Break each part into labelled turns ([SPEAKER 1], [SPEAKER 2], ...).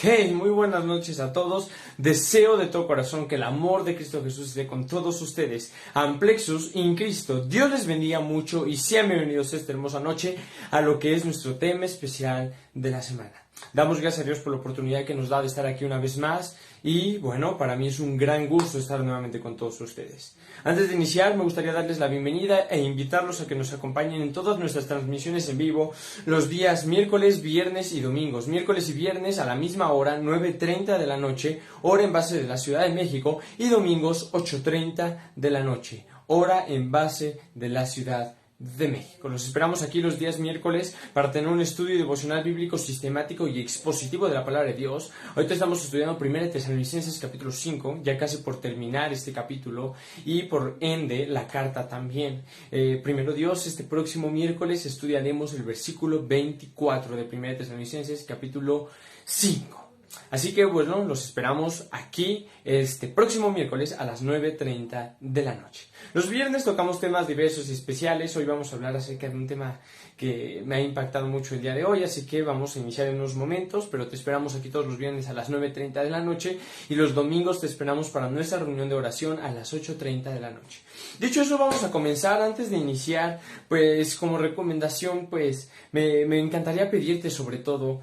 [SPEAKER 1] Hey, muy buenas noches a todos. Deseo de todo corazón que el amor de Cristo Jesús esté con todos ustedes. Amplexus in Cristo. Dios les bendiga mucho y sean bienvenidos esta hermosa noche a lo que es nuestro tema especial de la semana. Damos gracias a Dios por la oportunidad que nos da de estar aquí una vez más y bueno, para mí es un gran gusto estar nuevamente con todos ustedes. Antes de iniciar me gustaría darles la bienvenida e invitarlos a que nos acompañen en todas nuestras transmisiones en vivo los días miércoles, viernes y domingos. Miércoles y viernes a la misma hora, 9:30 de la noche, hora en base de la Ciudad de México, y domingos 8:30 de la noche, hora en base de la Ciudad de México. Los esperamos aquí los días miércoles para tener un estudio devocional bíblico sistemático y expositivo de la palabra de Dios. Ahorita estamos estudiando 1 Tesalonicenses capítulo 5, ya casi por terminar este capítulo y por ende la carta también. Primero Dios, este próximo miércoles estudiaremos el versículo 24 de 1 Tesalonicenses capítulo 5. Así que bueno, los esperamos aquí este próximo miércoles a las 9:30 de la noche. Los viernes tocamos temas diversos y especiales. Hoy vamos a hablar acerca de un tema que me ha impactado mucho el día de hoy, así que vamos a iniciar en unos momentos, pero te esperamos aquí todos los viernes a las 9:30 de la noche y los domingos te esperamos para nuestra reunión de oración a las 8:30 de la noche. Dicho eso, vamos a comenzar. Antes de iniciar, pues como recomendación, pues me encantaría pedirte sobre todo...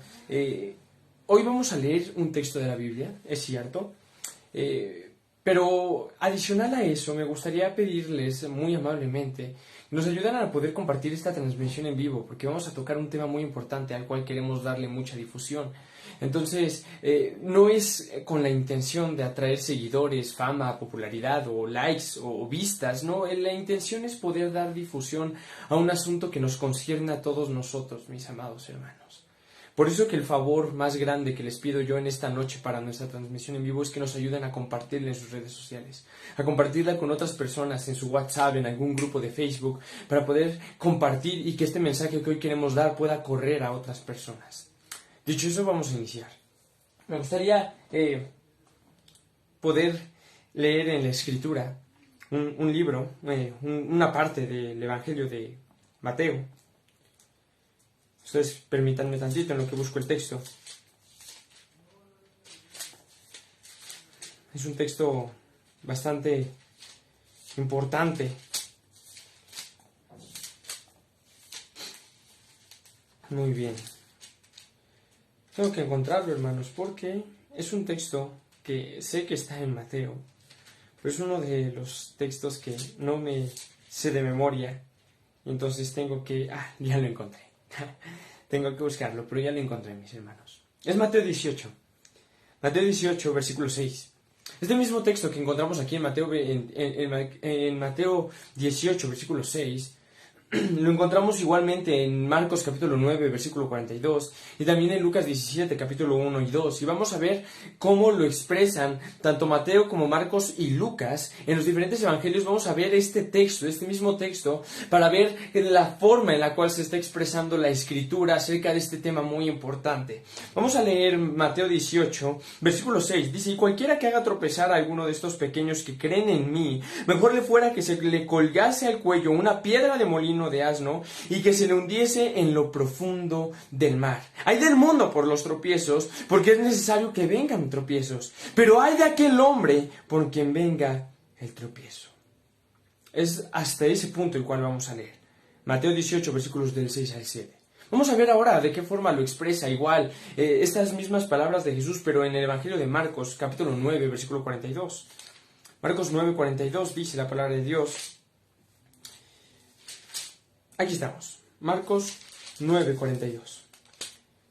[SPEAKER 1] Hoy vamos a leer un texto de la Biblia, es cierto, pero adicional a eso me gustaría pedirles muy amablemente que nos ayudaran a poder compartir esta transmisión en vivo, porque vamos a tocar un tema muy importante al cual queremos darle mucha difusión. Entonces, no es con la intención de atraer seguidores, fama, popularidad o likes o vistas, no, la intención es poder dar difusión a un asunto que nos concierne a todos nosotros, mis amados hermanos. Por eso que el favor más grande que les pido yo en esta noche para nuestra transmisión en vivo es que nos ayuden a compartirla en sus redes sociales, a compartirla con otras personas en su WhatsApp, en algún grupo de Facebook, para poder compartir y que este mensaje que hoy queremos dar pueda correr a otras personas. Dicho eso, vamos a iniciar. Me gustaría poder leer en la Escritura un libro, una parte del Evangelio de Mateo. Ustedes permítanme tantito en lo que busco el texto. Es un texto bastante importante. Muy bien. Tengo que encontrarlo, hermanos, porque es un texto que sé que está en Mateo, pero es uno de los textos que no me sé de memoria. Y entonces tengo que... ya lo encontré. Tengo que buscarlo, pero ya lo encontré, mis hermanos. Es Mateo 18. Mateo 18, versículo 6. Este mismo texto que encontramos aquí en Mateo 18, versículo 6, lo encontramos igualmente en Marcos capítulo 9, versículo 42, y también en Lucas 17, capítulo 1 y 2. Y vamos a ver cómo lo expresan tanto Mateo como Marcos y Lucas en los diferentes evangelios. Vamos a ver este texto, este mismo texto, para ver la forma en la cual se está expresando la Escritura acerca de este tema muy importante. Vamos a leer Mateo 18, versículo 6. Dice: y cualquiera que haga tropezar a alguno de estos pequeños que creen en mí, mejor le fuera que se le colgase al cuello una piedra de molino de asno y que se le hundiese en lo profundo del mar. Hay del mundo por los tropiezos, porque es necesario que vengan tropiezos, pero hay de aquel hombre por quien venga el tropiezo. Es hasta ese punto el cual vamos a leer. Mateo 18, versículos del 6 al 7. Vamos a ver ahora de qué forma lo expresa igual estas mismas palabras de Jesús, pero en el Evangelio de Marcos, capítulo 9, versículo 42. Marcos 9, 42 dice la palabra de Dios. Aquí estamos, Marcos 9, 42.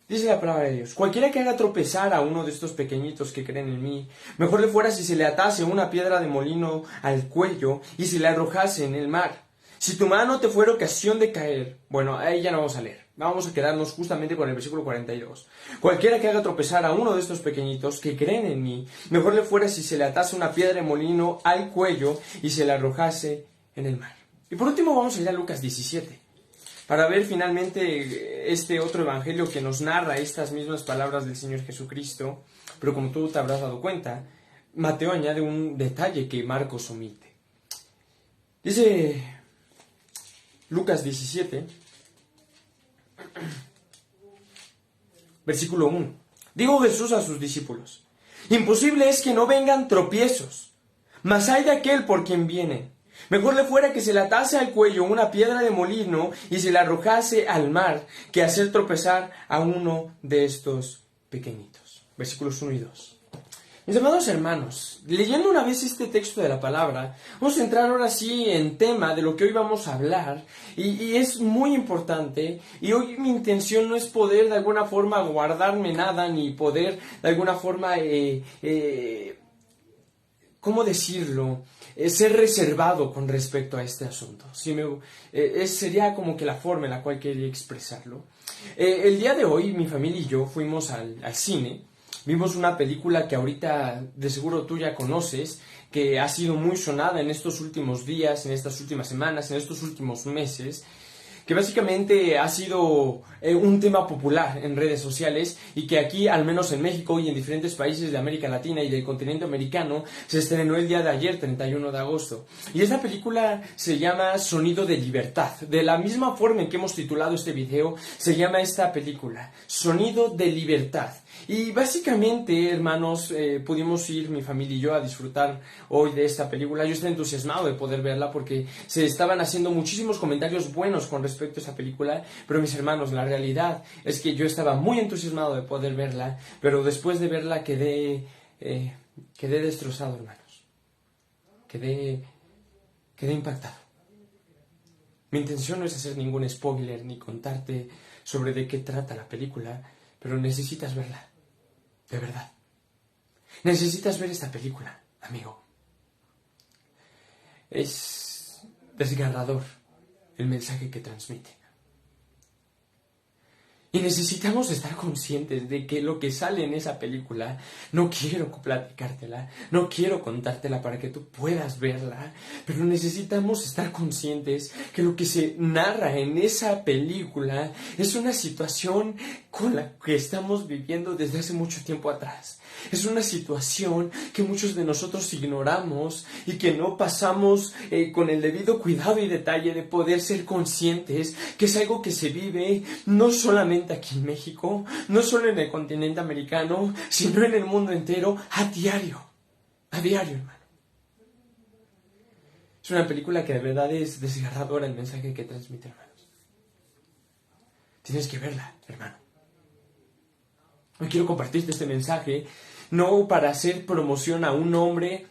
[SPEAKER 1] Dice la palabra de Dios: cualquiera que haga tropezar a uno de estos pequeñitos que creen en mí, mejor le fuera si se le atase una piedra de molino al cuello y se le arrojase en el mar. Si tu mano te fuera ocasión de caer... Bueno, ahí ya no vamos a leer. Vamos a quedarnos justamente con el versículo 42. Cualquiera que haga tropezar a uno de estos pequeñitos que creen en mí, mejor le fuera si se le atase una piedra de molino al cuello y se le arrojase en el mar. Y por último vamos a ir a Lucas 17, para ver finalmente este otro evangelio que nos narra estas mismas palabras del Señor Jesucristo, pero como tú te habrás dado cuenta, Mateo añade un detalle que Marcos omite. Dice Lucas 17, versículo 1. Dijo Jesús a sus discípulos, imposible es que no vengan tropiezos, mas hay de aquel por quien vienen. Mejor le fuera que se le atase al cuello una piedra de molino y se la arrojase al mar, que hacer tropezar a uno de estos pequeñitos. Versículos 1 y 2. Mis amados hermanos, leyendo una vez este texto de la palabra, vamos a entrar ahora sí en tema de lo que hoy vamos a hablar, y es muy importante, y hoy mi intención no es poder de alguna forma guardarme nada, ni poder de alguna forma, ¿cómo decirlo?, ser reservado con respecto a este asunto. Sería como que la forma en la cual quería expresarlo. El día de hoy mi familia y yo fuimos al cine. Vimos una película que ahorita de seguro tú ya conoces, que ha sido muy sonada en estos últimos días, en estas últimas semanas, en estos últimos meses, que básicamente ha sido un tema popular en redes sociales y que aquí, al menos en México y en diferentes países de América Latina y del continente americano, se estrenó el día de ayer, 31 de agosto. Y esta película se llama Sonido de Libertad. De la misma forma en que hemos titulado este video, se llama esta película, Sonido de Libertad. Y básicamente, hermanos, pudimos ir, mi familia y yo, a disfrutar hoy de esta película. Yo estoy entusiasmado de poder verla porque se estaban haciendo muchísimos comentarios buenos con respecto a esa película, pero mis hermanos, la realidad es que yo estaba muy entusiasmado de poder verla, pero después de verla quedé destrozado, hermanos. Quedé impactado. Mi intención no es hacer ningún spoiler ni contarte sobre de qué trata la película, pero necesitas verla. De verdad. Necesitas ver esta película, amigo. Es desgarrador el mensaje que transmite. Y necesitamos estar conscientes de que lo que sale en esa película, no quiero platicártela, no quiero contártela para que tú puedas verla, pero necesitamos estar conscientes que lo que se narra en esa película es una situación con la que estamos viviendo desde hace mucho tiempo atrás. Es una situación que muchos de nosotros ignoramos y que no pasamos con el debido cuidado y detalle de poder ser conscientes que es algo que se vive no solamente aquí en México, no solo en el continente americano, sino en el mundo entero a diario, hermano. Es una película que de verdad es desgarradora el mensaje que transmite, hermanos. Tienes que verla, hermano. Hoy quiero compartirte este mensaje, no para hacer promoción a un nombre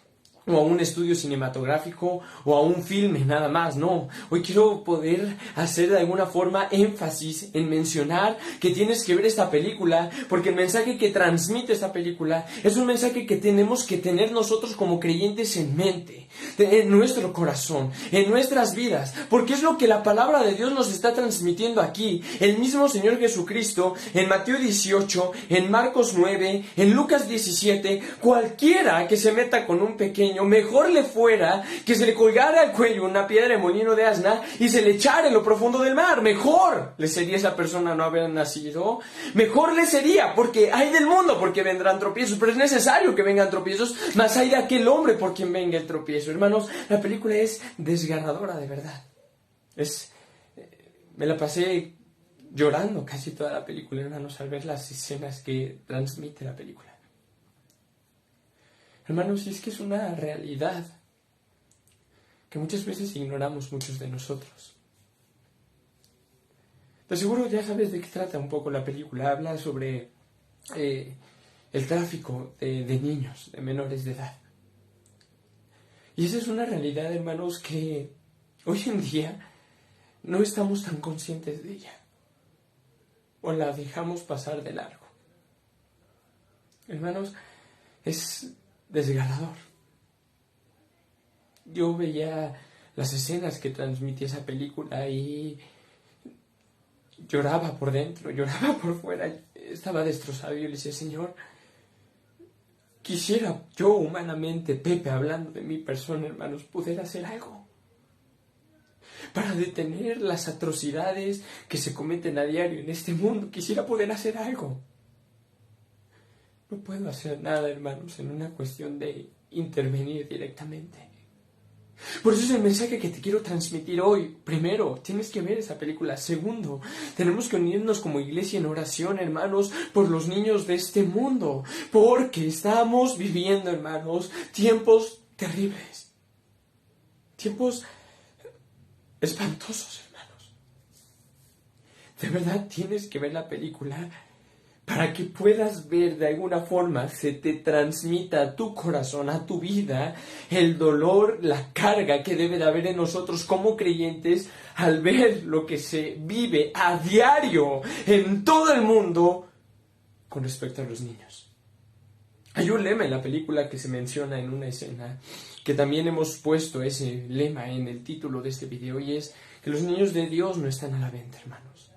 [SPEAKER 1] o a un estudio cinematográfico o a un filme nada más, no. Hoy quiero poder hacer de alguna forma énfasis en mencionar que tienes que ver esta película, porque el mensaje que transmite esta película es un mensaje que tenemos que tener nosotros como creyentes en mente, en nuestro corazón, en nuestras vidas, porque es lo que la palabra de Dios nos está transmitiendo aquí. El mismo Señor Jesucristo en Mateo 18, en Marcos 9, en Lucas 17, cualquiera que se meta con un pequeño, mejor le fuera que se le colgara al cuello una piedra de molino de asna y se le echara en lo profundo del mar. Mejor le sería a esa persona no haber nacido. Mejor le sería, porque hay del mundo porque vendrán tropiezos, pero es necesario que vengan tropiezos, mas hay de aquel hombre por quien venga el tropiezo. Hermanos, la película es desgarradora de verdad. Me la pasé llorando casi toda la película, hermanos, al ver las escenas que transmite la película. Hermanos, y es que es una realidad que muchas veces ignoramos muchos de nosotros. De seguro ya sabes de qué trata un poco la película. Habla sobre el tráfico de niños, de menores de edad. Y esa es una realidad, hermanos, que hoy en día no estamos tan conscientes de ella. O la dejamos pasar de largo. Hermanos, es desgarrador. Yo veía las escenas que transmitía esa película y lloraba por dentro, lloraba por fuera, estaba destrozado. Y yo le decía, Señor, quisiera yo humanamente, Pepe, hablando de mi persona, hermanos, poder hacer algo para detener las atrocidades que se cometen a diario en este mundo. Quisiera poder hacer algo. No puedo hacer nada, hermanos, en una cuestión de intervenir directamente. Por eso es el mensaje que te quiero transmitir hoy. Primero, tienes que ver esa película. Segundo, tenemos que unirnos como iglesia en oración, hermanos, por los niños de este mundo. Porque estamos viviendo, hermanos, tiempos terribles. Tiempos espantosos, hermanos. De verdad tienes que ver la película para que puedas ver de alguna forma, se te transmita a tu corazón, a tu vida, el dolor, la carga que debe de haber en nosotros como creyentes al ver lo que se vive a diario en todo el mundo con respecto a los niños. Hay un lema en la película que se menciona en una escena, que también hemos puesto ese lema en el título de este video, y es que los niños de Dios no están a la venta, hermanos.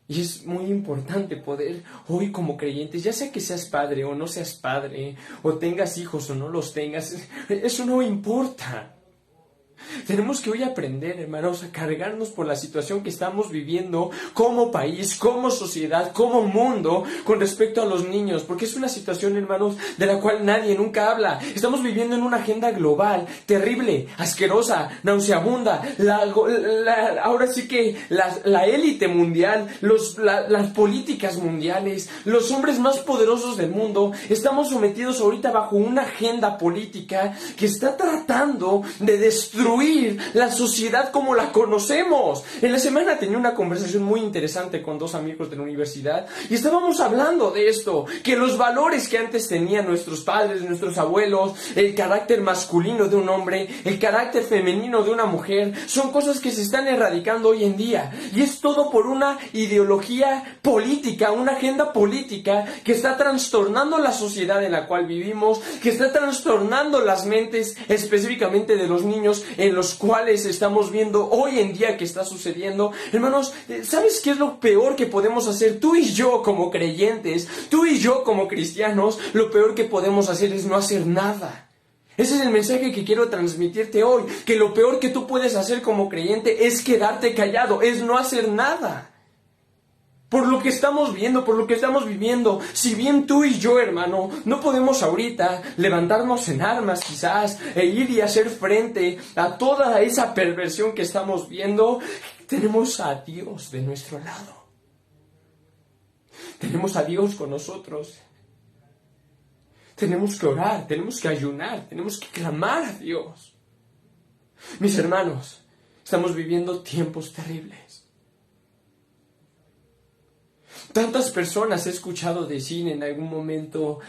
[SPEAKER 1] Y es muy importante poder hoy como creyentes, ya sea que seas padre o no seas padre, o tengas hijos o no los tengas, eso no importa. Tenemos que hoy aprender, hermanos, a cargarnos por la situación que estamos viviendo como país, como sociedad, como mundo, con respecto a los niños, porque es una situación, hermanos, de la cual nadie nunca habla. Estamos viviendo en una agenda global, terrible, asquerosa, nauseabunda, ahora sí que la élite mundial, las políticas mundiales, los hombres más poderosos del mundo, estamos sometidos ahorita bajo una agenda política que está tratando de destruir la sociedad como la conocemos. En la semana tenía una conversación muy interesante con dos amigos de la universidad y estábamos hablando de esto, que los valores que antes tenían nuestros padres, nuestros abuelos, el carácter masculino de un hombre, el carácter femenino de una mujer, son cosas que se están erradicando hoy en día, y es todo por una ideología política, una agenda política que está trastornando la sociedad en la cual vivimos, que está trastornando las mentes específicamente de los niños, en los cuales estamos viendo hoy en día que está sucediendo. Hermanos, ¿sabes qué es lo peor que podemos hacer? Tú y yo como creyentes, tú y yo como cristianos, lo peor que podemos hacer es no hacer nada. Ese es el mensaje que quiero transmitirte hoy, que lo peor que tú puedes hacer como creyente es quedarte callado, es no hacer nada. Por lo que estamos viendo, por lo que estamos viviendo, si bien tú y yo, hermano, no podemos ahorita levantarnos en armas quizás e ir y hacer frente a toda esa perversión que estamos viendo, tenemos a Dios de nuestro lado. Tenemos a Dios con nosotros. Tenemos que orar, tenemos que ayunar, tenemos que clamar a Dios. Mis hermanos, estamos viviendo tiempos terribles. Tantas personas he escuchado decir en algún momento,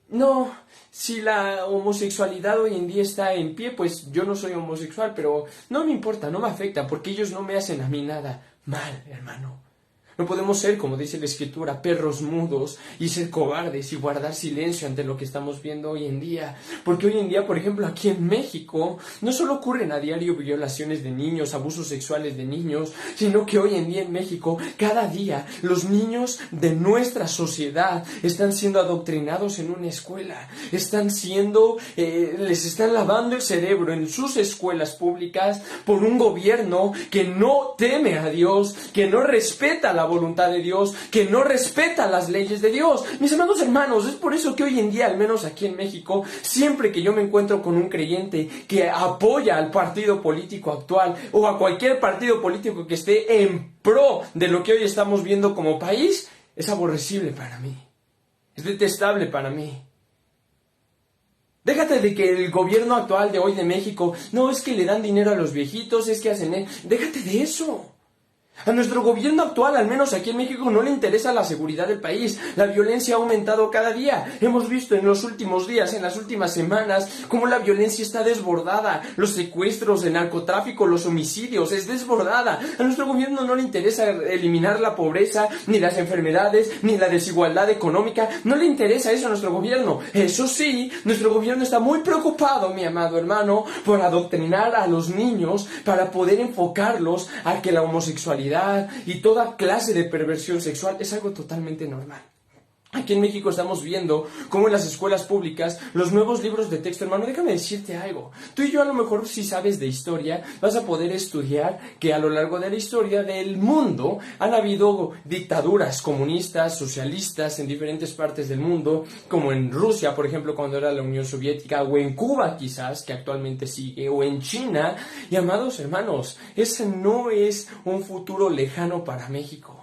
[SPEAKER 1] no, si la homosexualidad hoy en día está en pie, pues yo no soy homosexual, pero no me importa, no me afecta, porque ellos no me hacen a mí nada mal, hermano. No podemos ser, como dice la Escritura, perros mudos y ser cobardes y guardar silencio ante lo que estamos viendo hoy en día. Porque hoy en día, por ejemplo, aquí en México, no solo ocurren a diario violaciones de niños, abusos sexuales de niños, sino que hoy en día en México, cada día, los niños de nuestra sociedad están siendo adoctrinados en una escuela. Les están lavando el cerebro en sus escuelas públicas por un gobierno que no teme a Dios, que no respeta la voluntad de Dios, que no respeta las leyes de Dios. Mis amados hermanos, es por eso que hoy en día, al menos aquí en México, siempre que yo me encuentro con un creyente que apoya al partido político actual o a cualquier partido político que esté en pro de lo que hoy estamos viendo como país, es aborrecible para mí, es detestable para mí. Déjate de que el gobierno actual de hoy de México, no, es que le dan dinero a los viejitos, es que hacen... Déjate de eso. A nuestro gobierno actual, al menos aquí en México, no le interesa la seguridad del país. La violencia ha aumentado cada día. Hemos visto en los últimos días, en las últimas semanas, cómo la violencia está desbordada. Los secuestros, el narcotráfico, los homicidios, es desbordada. A nuestro gobierno no le interesa eliminar la pobreza, ni las enfermedades, ni la desigualdad económica. No le interesa eso a nuestro gobierno. Eso sí, nuestro gobierno está muy preocupado, mi amado hermano, por adoctrinar a los niños para poder enfocarlos a que la homosexualidad y toda clase de perversión sexual es algo totalmente normal. Aquí en México estamos viendo cómo en las escuelas públicas los nuevos libros de texto, hermano, déjame decirte algo. Tú y yo a lo mejor si sabes de historia vas a poder estudiar que a lo largo de la historia del mundo han habido dictaduras comunistas, socialistas en diferentes partes del mundo, como en Rusia, por ejemplo, cuando era la Unión Soviética, o en Cuba quizás, que actualmente sigue, o en China. Y amados hermanos, ese no es un futuro lejano para México.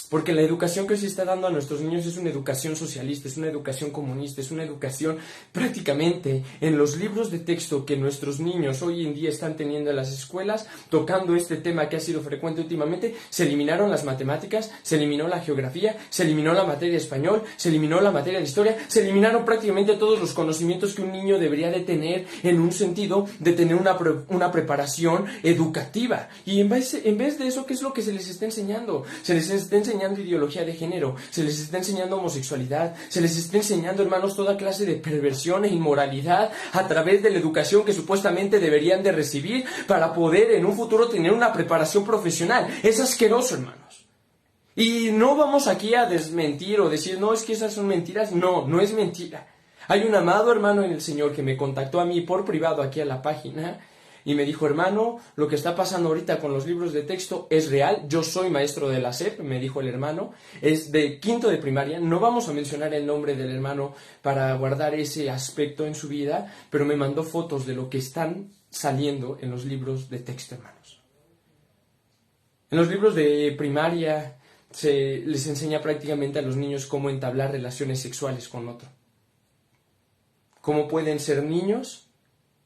[SPEAKER 1] Porque la educación que se está dando a nuestros niños es una educación socialista, es una educación comunista, es una educación prácticamente en los libros de texto que nuestros niños hoy en día están teniendo en las escuelas, tocando este tema que ha sido frecuente últimamente. Se eliminaron las matemáticas, se eliminó la geografía, se eliminó la materia de español, se eliminó la materia de historia, se eliminaron prácticamente todos los conocimientos que un niño debería de tener en un sentido de tener una preparación educativa. Y en vez de eso, ¿qué es lo que se les está enseñando? Se les está enseñando ideología de género, se les está enseñando homosexualidad, se les está enseñando, hermanos, toda clase de perversión e inmoralidad a través de la educación que supuestamente deberían de recibir para poder en un futuro tener una preparación profesional. Es asqueroso, hermanos. Y no vamos aquí a desmentir o decir, no, es que esas son mentiras. No, no es mentira. Hay un amado hermano en el Señor que me contactó a mí por privado aquí a la página y me dijo, hermano, lo que está pasando ahorita con los libros de texto es real. Yo soy maestro de la SEP, me dijo el hermano, es de quinto de primaria. No vamos a mencionar el nombre del hermano para guardar ese aspecto en su vida, pero me mandó fotos de lo que están saliendo en los libros de texto, hermanos. En los libros de primaria se les enseña prácticamente a los niños cómo entablar relaciones sexuales con otro. Cómo pueden ser niños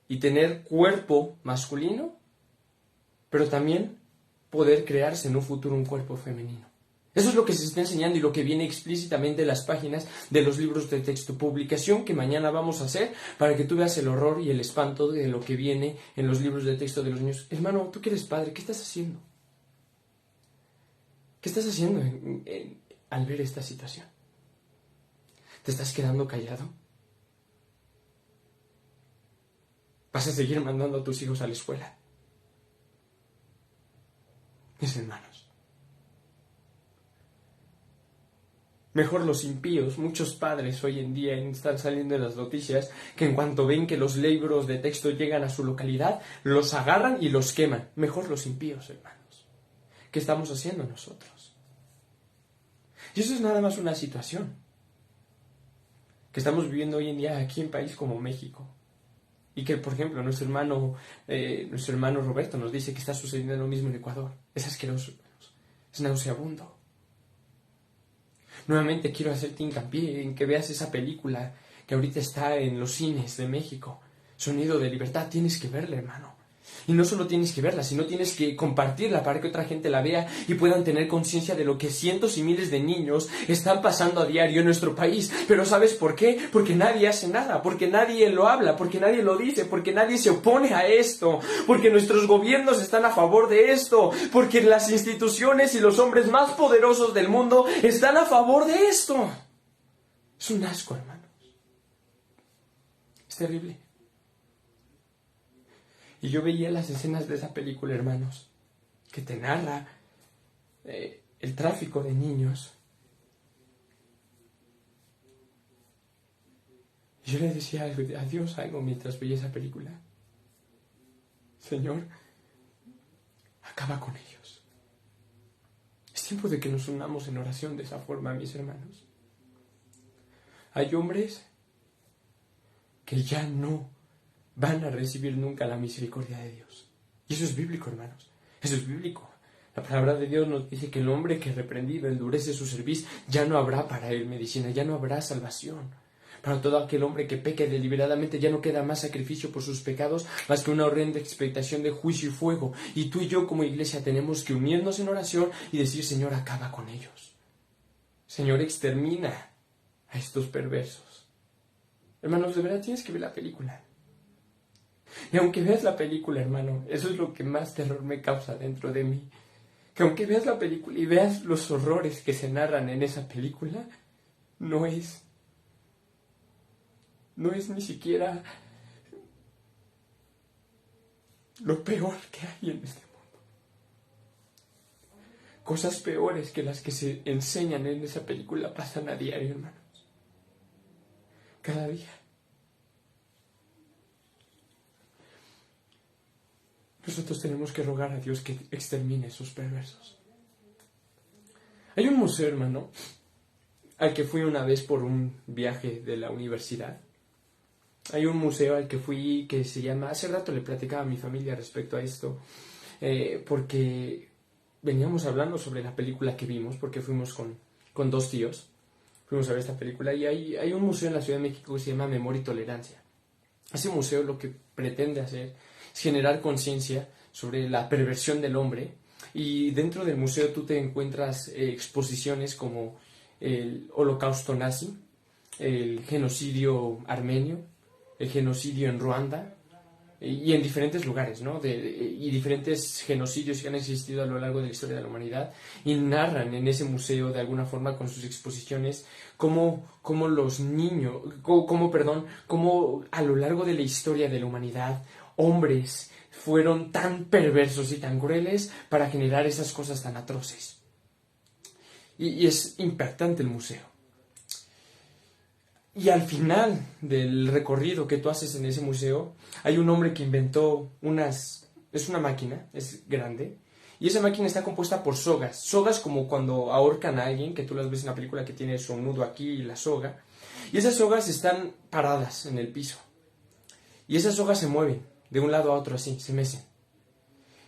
[SPEAKER 1] y tener cuerpo masculino, pero también poder crearse en un futuro un cuerpo femenino. Eso es lo que se está enseñando y lo que viene explícitamente en las páginas de los libros de texto. Publicación que mañana vamos a hacer para que tú veas el horror y el espanto de lo que viene en los libros de texto de los niños. Hermano, tú que eres padre, ¿qué estás haciendo? ¿Qué estás haciendo al ver esta situación? ¿Te estás quedando callado? ¿Vas a seguir mandando a tus hijos a la escuela? Mis hermanos. Mejor los impíos, muchos padres hoy en día están saliendo en las noticias que en cuanto ven que los libros de texto llegan a su localidad, los agarran y los queman. Mejor los impíos, hermanos. ¿Qué estamos haciendo nosotros? Y eso es nada más una situación que estamos viviendo hoy en día aquí en país como México. Y que, por ejemplo, nuestro hermano Roberto nos dice que está sucediendo lo mismo en Ecuador. Es asqueroso, hermanos. Es nauseabundo. Nuevamente quiero hacerte hincapié en que veas esa película que ahorita está en los cines de México. Sonido de Libertad. Tienes que verla, hermano. Y no solo tienes que verla, sino tienes que compartirla para que otra gente la vea y puedan tener conciencia de lo que cientos y miles de niños están pasando a diario en nuestro país. Pero ¿sabes por qué? Porque nadie hace nada, porque nadie lo habla, porque nadie lo dice, porque nadie se opone a esto, porque nuestros gobiernos están a favor de esto, porque las instituciones y los hombres más poderosos del mundo están a favor de esto. Es un asco, hermanos. Es terrible. Y yo veía las escenas de esa película, hermanos, que te narra el tráfico de niños. Y yo le decía a Dios algo mientras veía esa película. Señor, acaba con ellos. Es tiempo de que nos unamos en oración de esa forma, mis hermanos. Hay hombres que ya no van a recibir nunca la misericordia de Dios. Y eso es bíblico, hermanos. Eso es bíblico. La palabra de Dios nos dice que el hombre que reprendido endurece su cerviz, ya no habrá para él medicina, ya no habrá salvación. Para todo aquel hombre que peque deliberadamente ya no queda más sacrificio por sus pecados, más que una horrenda expectación de juicio y fuego. Y tú y yo como iglesia tenemos que unirnos en oración y decir, Señor, acaba con ellos. Señor, extermina a estos perversos. Hermanos, de verdad tienes que ver la película. Y aunque veas la película, hermano, eso es lo que más terror me causa dentro de mí. Que aunque veas la película y veas los horrores que se narran en esa película, no es ni siquiera lo peor que hay en este mundo. cosas peores que las que se enseñan en esa película pasan a diario, hermanos. Cada día. Nosotros tenemos que rogar a Dios que extermine esos perversos. Hay un museo, hermano, al que fui una vez por un viaje de la universidad. Hay un museo al que fui que se llama... Hace rato le platicaba a mi familia respecto a esto, porque veníamos hablando sobre la película que vimos, porque fuimos con 2 tíos. Fuimos a ver esta película y hay un museo en la Ciudad de México que se llama Memoria y Tolerancia. Ese museo lo que pretende hacer es generar conciencia sobre la perversión del hombre, y dentro del museo tú te encuentras exposiciones como el Holocausto nazi, el genocidio armenio, el genocidio en Ruanda y en diferentes lugares, ¿no? Y diferentes genocidios que han existido a lo largo de la historia de la humanidad, y narran en ese museo de alguna forma con sus exposiciones cómo los niños, cómo a lo largo de la historia de la humanidad hombres fueron tan perversos y tan crueles para generar esas cosas tan atroces. Y es impactante el museo. Y al final del recorrido que tú haces en ese museo, hay un hombre que inventó es una máquina, es grande, y esa máquina está compuesta por sogas como cuando ahorcan a alguien, que tú las ves en la película, que tiene su nudo aquí y la soga, y esas sogas están paradas en el piso, y esas sogas se mueven de un lado a otro así, se mecen,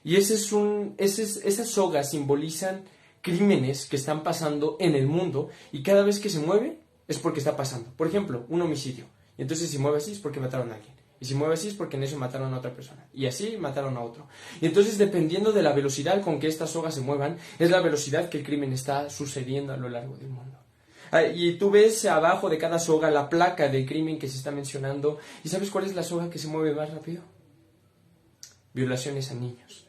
[SPEAKER 1] y esas sogas simbolizan crímenes que están pasando en el mundo, y cada vez que se mueve es porque está pasando. Por ejemplo, un homicidio. Y entonces si mueve así es porque mataron a alguien. Y si mueve así es porque en eso mataron a otra persona. Y así mataron a otro. Y entonces, dependiendo de la velocidad con que estas sogas se muevan, es la velocidad que el crimen está sucediendo a lo largo del mundo. Y tú ves abajo de cada soga la placa del crimen que se está mencionando. ¿Y sabes cuál es la soga que se mueve más rápido? Violaciones a niños.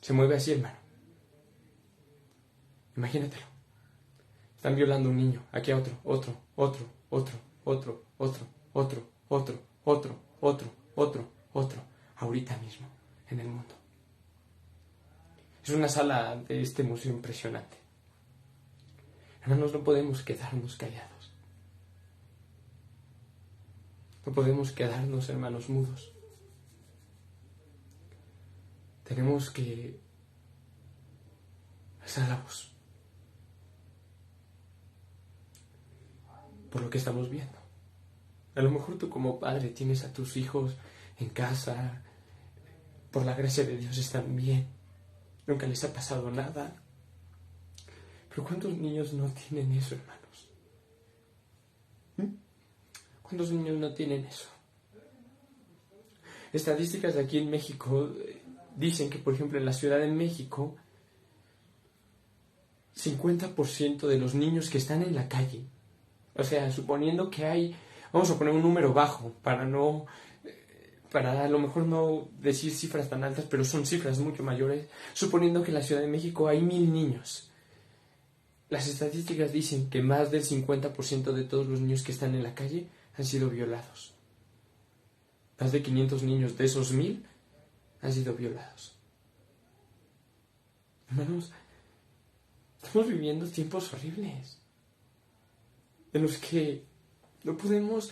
[SPEAKER 1] Se mueve así, hermano. Imagínatelo. Están violando a un niño, aquí a otro, ahorita mismo, en el mundo. Es una sala de este museo impresionante. Hermanos, no podemos quedarnos callados. No podemos quedarnos, hermanos, mudos. Tenemos que alzar la voz por lo que estamos viendo. A lo mejor tú como padre tienes a tus hijos en casa, por la gracia de Dios están bien, nunca les ha pasado nada. Pero ¿cuántos niños no tienen eso, hermanos? ¿Cuántos niños no tienen eso? Estadísticas de aquí en México dicen que, por ejemplo, en la Ciudad de México, 50% de los niños que están en la calle, o sea, suponiendo que hay, vamos a poner un número bajo, para a lo mejor no decir cifras tan altas, pero son cifras mucho mayores, suponiendo que en la Ciudad de México hay 1,000 niños. Las estadísticas dicen que más del 50% de todos los niños que están en la calle han sido violados. Más de 500 niños de esos 1,000 han sido violados. Hermanos, estamos viviendo tiempos horribles en los que no podemos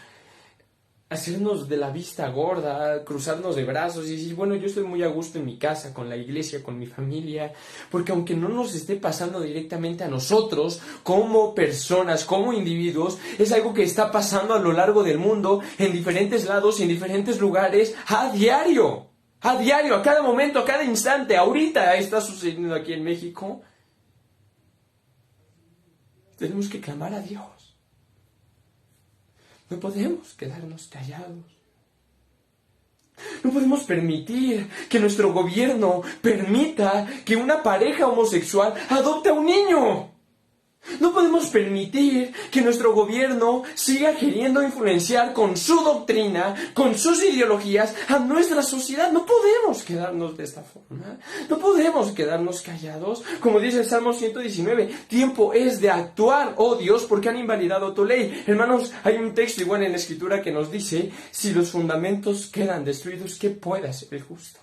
[SPEAKER 1] hacernos de la vista gorda, cruzarnos de brazos y decir, bueno, yo estoy muy a gusto en mi casa, con la iglesia, con mi familia, porque aunque no nos esté pasando directamente a nosotros, como personas, como individuos, es algo que está pasando a lo largo del mundo, en diferentes lados y en diferentes lugares, a diario, a cada momento, a cada instante. Ahorita está sucediendo aquí en México. Tenemos que clamar a Dios. No podemos quedarnos callados. No podemos permitir que nuestro gobierno permita que una pareja homosexual adopte a un niño. No podemos permitir que nuestro gobierno siga queriendo influenciar con su doctrina, con sus ideologías a nuestra sociedad. No podemos quedarnos de esta forma. No podemos quedarnos callados. Como dice el Salmo 119, tiempo es de actuar, oh Dios, porque han invalidado tu ley. Hermanos, hay un texto igual en la Escritura que nos dice, si los fundamentos quedan destruidos, ¿qué puede hacer el justo?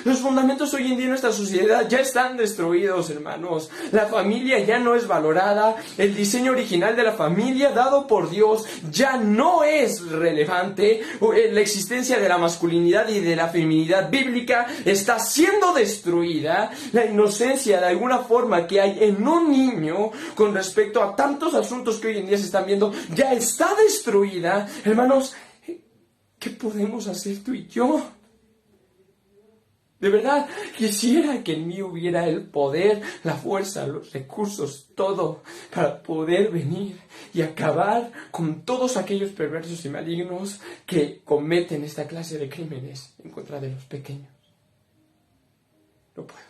[SPEAKER 1] Los fundamentos hoy en día en nuestra sociedad ya están destruidos, hermanos. La familia ya no es valorada. El diseño original de la familia dado por Dios ya no es relevante. La existencia de la masculinidad y de la feminidad bíblica está siendo destruida. La inocencia de alguna forma que hay en un niño con respecto a tantos asuntos que hoy en día se están viendo ya está destruida. Hermanos, ¿qué podemos hacer tú y yo? De verdad, quisiera que en mí hubiera el poder, la fuerza, los recursos, todo, para poder venir y acabar con todos aquellos perversos y malignos que cometen esta clase de crímenes en contra de los pequeños. No puedo.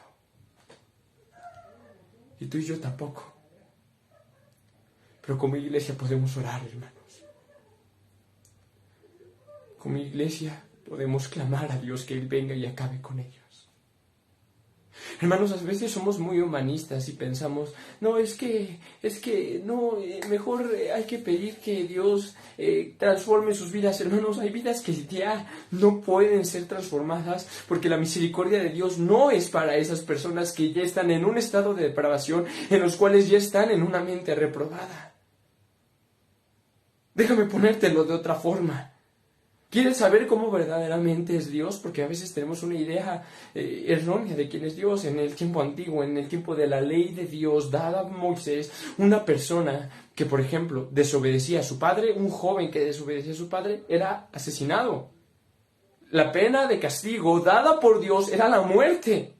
[SPEAKER 1] Y tú y yo tampoco. Pero como iglesia podemos orar, hermanos. Como iglesia podemos clamar a Dios que Él venga y acabe con ellos. Hermanos, a veces somos muy humanistas y pensamos, no, es que, no, mejor hay que pedir que Dios transforme sus vidas. Hermanos, hay vidas que ya no pueden ser transformadas porque la misericordia de Dios no es para esas personas que ya están en un estado de depravación, en los cuales ya están en una mente reprobada. Déjame ponértelo de otra forma. ¿Quieres saber cómo verdaderamente es Dios? Porque a veces tenemos una idea errónea de quién es Dios. En el tiempo antiguo, en el tiempo de la ley de Dios dada a Moisés, una persona que, por ejemplo, desobedecía a su padre, un joven que desobedecía a su padre, era asesinado. La pena de castigo dada por Dios era la muerte.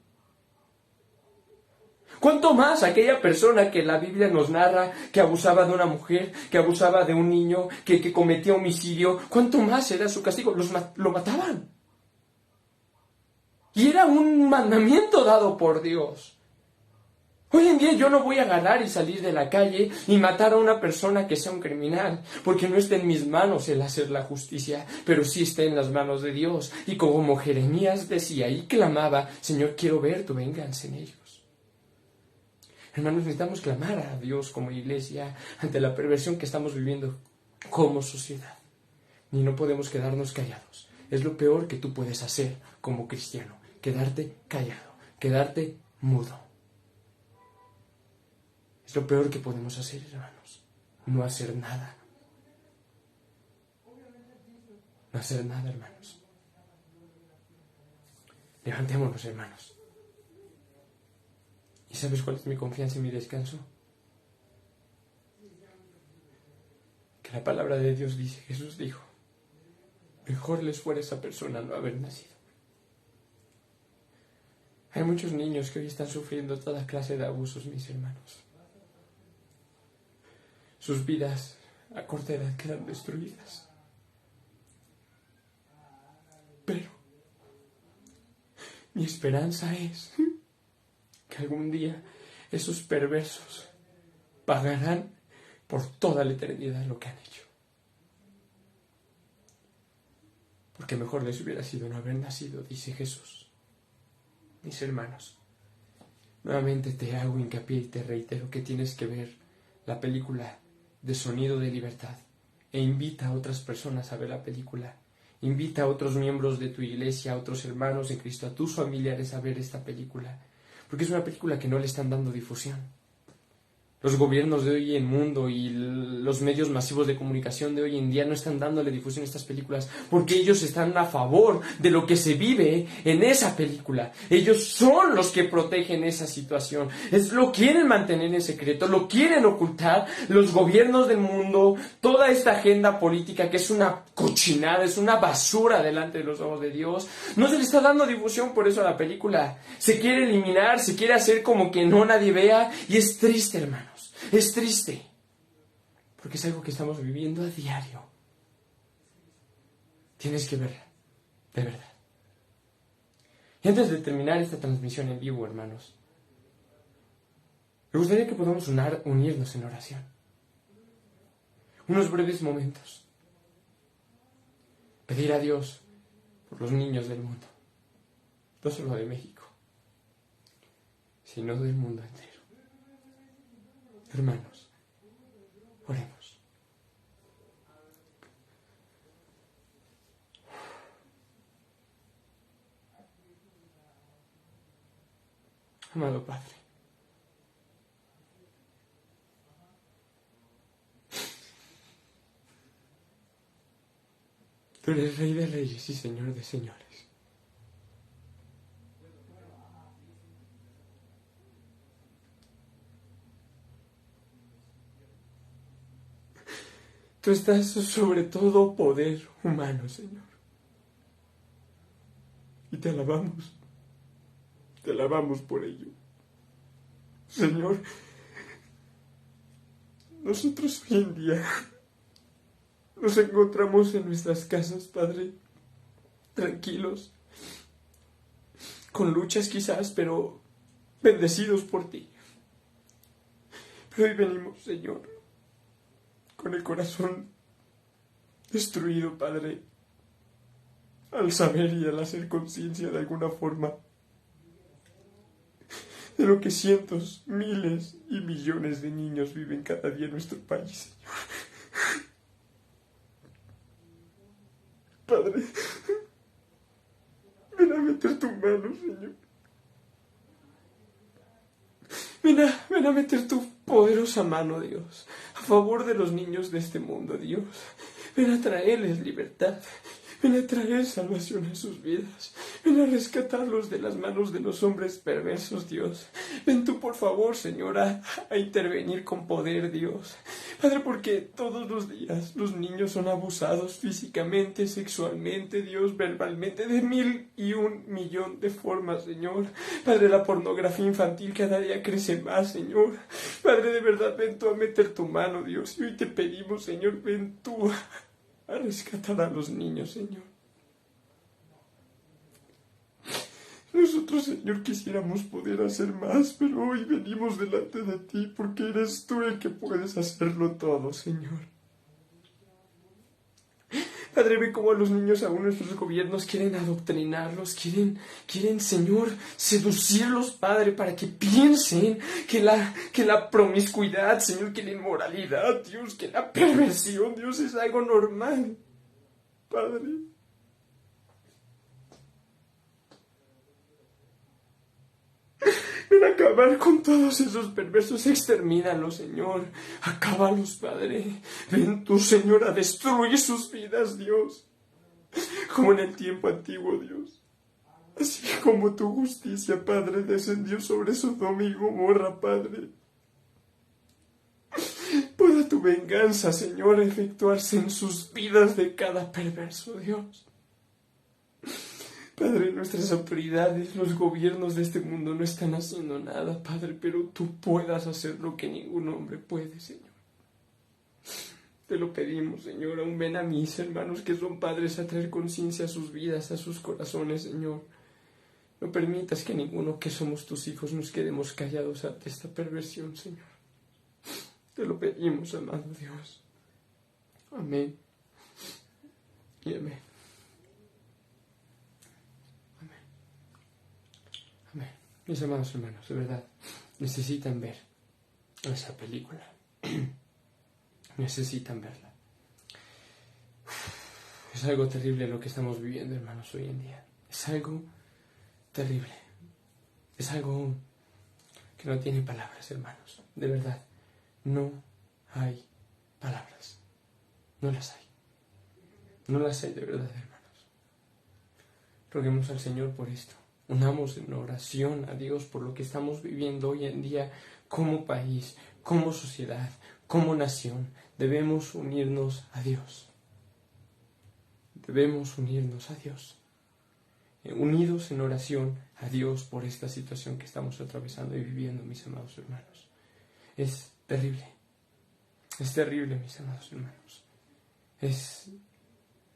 [SPEAKER 1] ¿Cuánto más aquella persona que la Biblia nos narra que abusaba de una mujer, que abusaba de un niño, que cometía homicidio? ¿Cuánto más era su castigo? Lo mataban. Y era un mandamiento dado por Dios. Hoy en día yo no voy a agarrar y salir de la calle y matar a una persona que sea un criminal, porque no está en mis manos el hacer la justicia, pero sí está en las manos de Dios. Y como Jeremías decía y clamaba, Señor, quiero ver tu venganza en ellos. Hermanos, necesitamos clamar a Dios como iglesia ante la perversión que estamos viviendo como sociedad. Y no podemos quedarnos callados. Es lo peor que tú puedes hacer como cristiano, quedarte callado, quedarte mudo. Es lo peor que podemos hacer, hermanos. No hacer nada. No hacer nada, hermanos. Levantémonos, hermanos. ¿Y sabes cuál es mi confianza y mi descanso? Que la palabra de Dios dice, Jesús dijo, mejor les fuera a esa persona no haber nacido. Hay muchos niños que hoy están sufriendo toda clase de abusos, mis hermanos. Sus vidas a corta edad quedan destruidas. Pero mi esperanza es que algún día esos perversos pagarán por toda la eternidad lo que han hecho. Porque mejor les hubiera sido no haber nacido, dice Jesús. Mis hermanos, nuevamente te hago hincapié y te reitero que tienes que ver la película de Sonido de Libertad e invita a otras personas a ver la película. Invita a otros miembros de tu iglesia, a otros hermanos de Cristo, a tus familiares a ver esta película. Porque es una película que no le están dando difusión. Los gobiernos de hoy en mundo y los medios masivos de comunicación de hoy en día no están dándole difusión a estas películas porque ellos están a favor de lo que se vive en esa película. Ellos son los que protegen esa situación. Lo quieren mantener en secreto, lo quieren ocultar. Los gobiernos del mundo, toda esta agenda política que es una cochinada, es una basura delante de los ojos de Dios, no se le está dando difusión por eso a la película. Se quiere eliminar, se quiere hacer como que no nadie vea y es triste, hermano. Es triste, porque es algo que estamos viviendo a diario. Tienes que verla, de verdad. Y antes de terminar esta transmisión en vivo, hermanos, me gustaría que podamos unirnos en oración. Unos breves momentos. Pedir a Dios por los niños del mundo. No solo de México, sino del mundo entero. Hermanos, oremos. Amado Padre, tú eres Rey de Reyes y Señor de Señores. Tú estás sobre todo poder humano, Señor. Y te alabamos por ello. Señor, nosotros hoy en día nos encontramos en nuestras casas, Padre, tranquilos, con luchas quizás, pero bendecidos por ti. Pero hoy venimos, Señor, con el corazón destruido, Padre, al saber y al hacer conciencia de alguna forma de lo que cientos, miles y millones de niños viven cada día en nuestro país, Señor. Padre, ven a meter tu mano, Señor. Ven a meter tu poderosa mano, Dios, a favor de los niños de este mundo, Dios. Ven a traerles libertad. Ven a traer salvación a sus vidas. Ven a rescatarlos de las manos de los hombres perversos, Dios. Ven tú, por favor, Señora, a intervenir con poder, Dios. Padre, porque todos los días los niños son abusados físicamente, sexualmente, Dios, verbalmente, de 1.001.000.000 de formas, Señor. Padre, la pornografía infantil cada día crece más, Señor. Padre, de verdad, ven tú a meter tu mano, Dios. Y hoy te pedimos, Señor, ven tú a rescatar a los niños, Señor. Nosotros, Señor, quisiéramos poder hacer más, pero hoy venimos delante de ti porque eres tú el que puedes hacerlo todo, Señor. Padre, ve cómo a los niños aún nuestros gobiernos quieren adoctrinarlos, quieren, Señor, seducirlos, Padre, para que piensen que la promiscuidad, Señor, que la inmoralidad, Dios, que la perversión, Dios, es algo normal, Padre. Ven a acabar con todos esos perversos, extermínalos, Señor. Acábalos, Padre. Ven tú, Señor, a destruir sus vidas, Dios. Como en el tiempo antiguo, Dios. Así como tu justicia, Padre, descendió sobre Sodoma y Gomorra, Padre. Pueda tu venganza, Señor, efectuarse en sus vidas de cada perverso, Dios. Padre, nuestras autoridades, los gobiernos de este mundo no están haciendo nada, Padre, pero tú puedas hacer lo que ningún hombre puede, Señor. Te lo pedimos, Señor. Aún ven a mis hermanos que son padres a traer conciencia a sus vidas, a sus corazones, Señor. No permitas que ninguno que somos tus hijos nos quedemos callados ante esta perversión, Señor. Te lo pedimos, amado Dios. Amén. Y amén. Amén. Mis amados hermanos, de verdad, necesitan ver esa película. Necesitan verla. Es algo terrible lo que estamos viviendo, hermanos, hoy en día. Es algo terrible. Es algo que no tiene palabras, hermanos. De verdad, no hay palabras. No las hay. No las hay de verdad, hermanos. Roguemos al Señor por esto. Unamos en oración a Dios por lo que estamos viviendo hoy en día como país, como sociedad, como nación. Debemos unirnos a Dios. Debemos unirnos a Dios. Unidos en oración a Dios por esta situación que estamos atravesando y viviendo, mis amados hermanos. Es terrible. Es terrible, mis amados hermanos. Es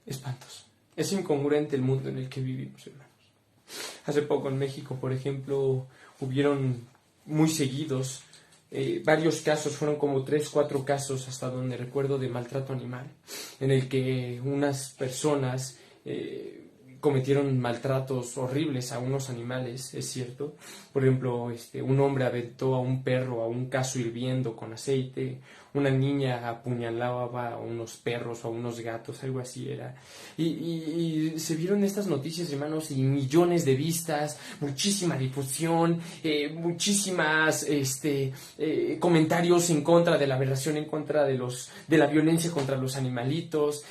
[SPEAKER 1] espantoso. Es incongruente el mundo en el que vivimos, hermanos. Hace poco en México, por ejemplo, hubieron muy seguidos varios casos, fueron como 3, 4 casos hasta donde recuerdo de maltrato animal, en el que unas personas cometieron maltratos horribles a unos animales, es cierto. Por ejemplo, un hombre aventó a un perro a un cazo hirviendo con aceite. una niña apuñalaba a unos perros o a unos gatos, algo así era. Y se vieron estas noticias, hermanos, y millones de vistas, muchísima difusión, muchísimas comentarios en contra de la aberración, en contra de la violencia contra los animalitos.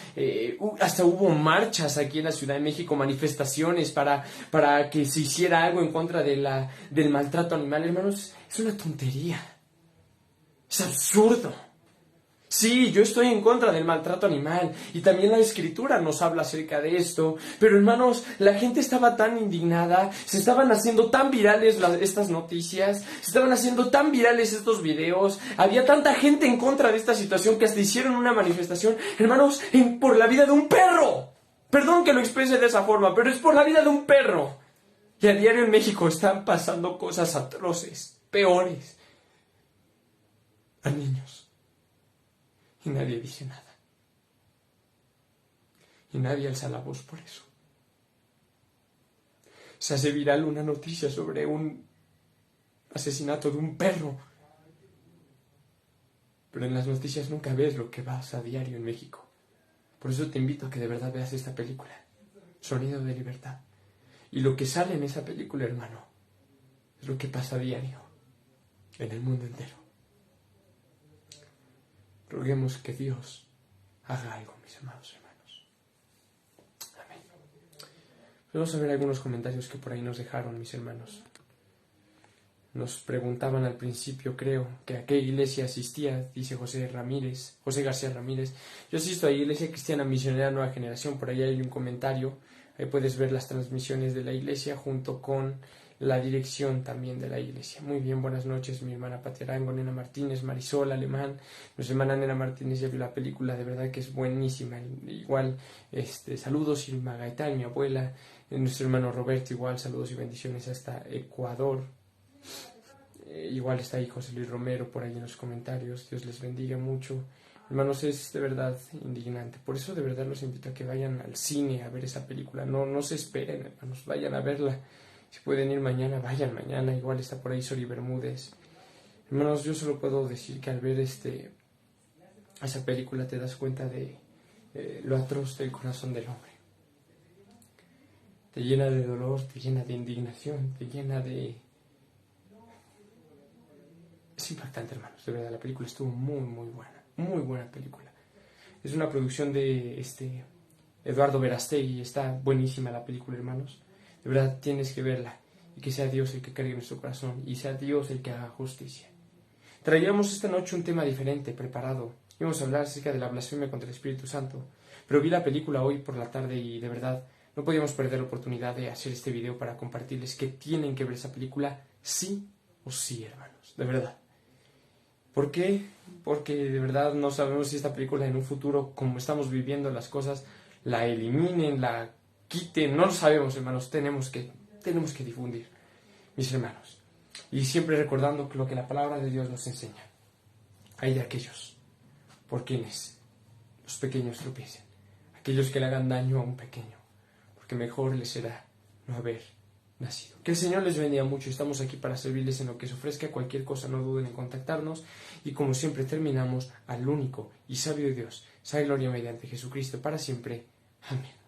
[SPEAKER 1] Hasta hubo marchas aquí en la Ciudad de México, manifestaciones para que se hiciera algo en contra del maltrato animal. Hermanos, es una tontería. Es absurdo. Sí, yo estoy en contra del maltrato animal y también la Escritura nos habla acerca de esto, pero hermanos, la gente estaba tan indignada, se estaban haciendo tan virales estas noticias, se estaban haciendo tan virales estos videos, había tanta gente en contra de esta situación que hasta hicieron una manifestación, hermanos, por la vida de un perro. Perdón que lo exprese de esa forma, pero es por la vida de un perro. Y a diario en México están pasando cosas atroces, peores, a niños. Y nadie dice nada. Y nadie alza la voz por eso. Se hace viral una noticia sobre un asesinato de un perro. Pero en las noticias nunca ves lo que pasa a diario en México. Por eso te invito a que de verdad veas esta película, Sonido de Libertad. Y lo que sale en esa película, hermano, es lo que pasa a diario en el mundo entero. Roguemos que Dios haga algo, mis amados hermanos. Amén. Vamos a ver algunos comentarios que por ahí nos dejaron, mis hermanos. Nos preguntaban al principio, creo, que a qué iglesia asistía, dice José García Ramírez. Yo asisto a Iglesia Cristiana Misionera Nueva Generación, por ahí hay un comentario. Ahí puedes ver las transmisiones de la iglesia junto con la dirección también de la iglesia. Muy bien, buenas noches, mi hermana Paterango, Nena Martínez, Marisol Alemán. Nuestra hermana Nena Martínez ya vio la película, de verdad que es buenísima. Igual, saludos, Irma Gaitán, mi abuela. Nuestro hermano Roberto, igual, saludos y bendiciones hasta Ecuador. Igual está ahí José Luis Romero por ahí en los comentarios. Dios les bendiga mucho. Hermanos, es de verdad indignante. Por eso de verdad los invito a que vayan al cine a ver esa película. No se esperen, hermanos, vayan a verla. Si pueden ir mañana, vayan mañana. Igual está por ahí Sori Bermúdez. Hermanos, yo solo puedo decir que al ver esa película te das cuenta de lo atroz del corazón del hombre. Te llena de dolor, te llena de indignación, te llena de... Es impactante, hermanos, de verdad, la película estuvo muy buena película. Es una producción de Eduardo Verástegui, está buenísima la película, hermanos. De verdad, tienes que verla, y que sea Dios el que cargue nuestro corazón, y sea Dios el que haga justicia. Traíamos esta noche un tema diferente, preparado. Íbamos a hablar acerca de la blasfemia contra el Espíritu Santo, pero vi la película hoy por la tarde y de verdad no podíamos perder la oportunidad de hacer este video para compartirles que tienen que ver esa película sí o sí, hermanos, de verdad. ¿Por qué? Porque de verdad no sabemos si esta película en un futuro, como estamos viviendo las cosas, la eliminen, la quiten, no lo sabemos, hermanos, tenemos que difundir, mis hermanos. Y siempre recordando lo que la palabra de Dios nos enseña. Hay de aquellos por quienes los pequeños tropiecen, aquellos que le hagan daño a un pequeño, porque mejor les será no haber nacido. Que el Señor les bendiga mucho. Estamos aquí para servirles en lo que se ofrezca. Cualquier cosa no duden en contactarnos. Y como siempre terminamos al único y sabio Dios. Sea gloria mediante Jesucristo para siempre. Amén.